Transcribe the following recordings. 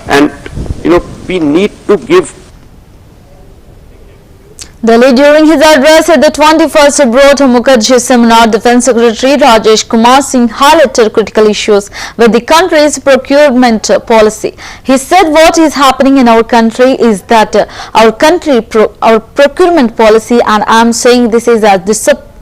and we need to give. Delhi, during his address at the 21st Subroto Mukerjee seminar, Defence Secretary RajeshKumarSingh highlighted critical issues with the country's procurement policy. He said what is happening in our country is that our procurement policy, and I am saying this is a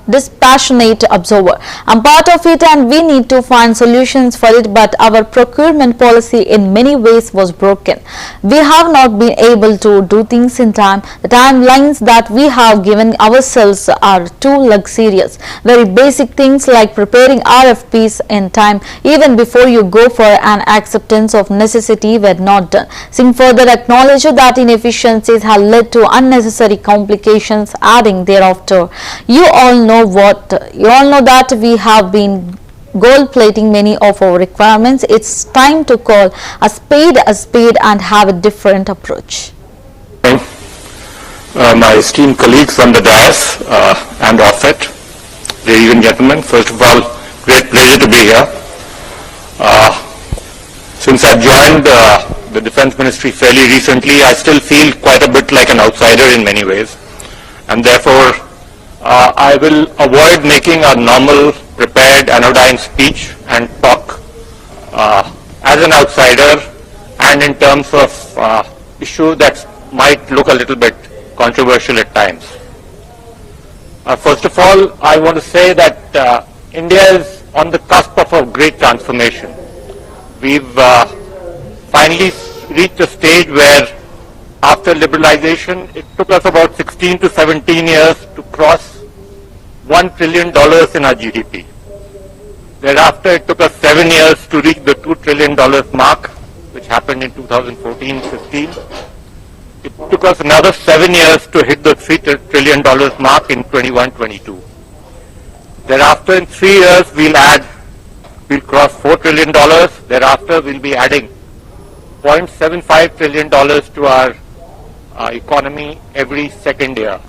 dispassionate observer. I'm part of it and we need to find solutions for it, but our procurement policy in many ways was broken. We have not been able to do things in time. The timelines that we have given ourselves are too luxurious. Very basic things like preparing RFPs in time, even before you go for an acceptance of necessity, were not done. Singh further acknowledged that inefficiencies have led to unnecessary complications, adding thereafter, you all know that we have been gold-plating many of our requirements. It's time to call a spade and have a different approach. My esteemed colleagues on the dais and off it, ladies and gentlemen, first of all, great pleasure to be here. Since I joined the Defence Ministry fairly recently, I still feel quite a bit like an outsider in many ways, and therefore I will avoid making a normal, prepared, anodyne speech and talk as an outsider and in terms of issues that might look a little bit controversial at times. First of all, I want to say that India is on the cusp of a great transformation. We've finally reached a stage where after liberalization, it took us about 16 to 17 years to cross $1 trillion in our GDP. Thereafter, it took us 7 years to reach the $2 trillion mark, which happened in 2014-15. It took us another 7 years to hit the $3 trillion mark in 21-22. Thereafter, in 3 years, we'll cross $4 trillion. Thereafter, we'll be adding $0.75 trillion to our economy every second year.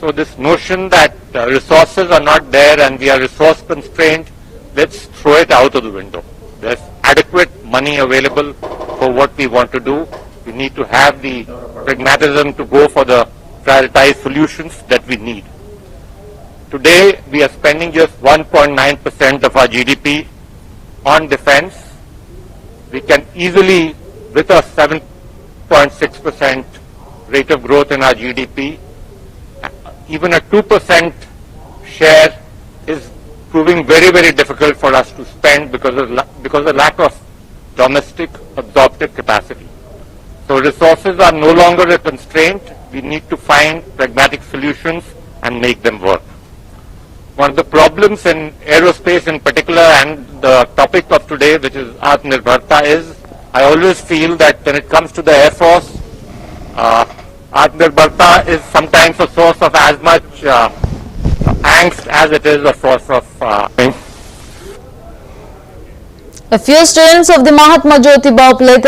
So this notion that resources are not there and we are resource constrained, let's throw it out of the window. There's adequate money available for what we want to do. We need to have the pragmatism to go for the prioritized solutions that we need. Today, we are spending just 1.9% of our GDP on defense. We can easily, with a 7.6% rate of growth in our GDP, even a 2% share is proving very, very difficult for us to spend because of the lack of domestic absorptive capacity. So resources are no longer a constraint. We need to find pragmatic solutions and make them work. One of the problems in aerospace in particular, and the topic of today, which is Atmanirbharta, is I always feel that when it comes to the Air Force, Atmanirbharta is sometimes a source of as much angst as it is a source of A few students of the Mahatma Jyotiba Phule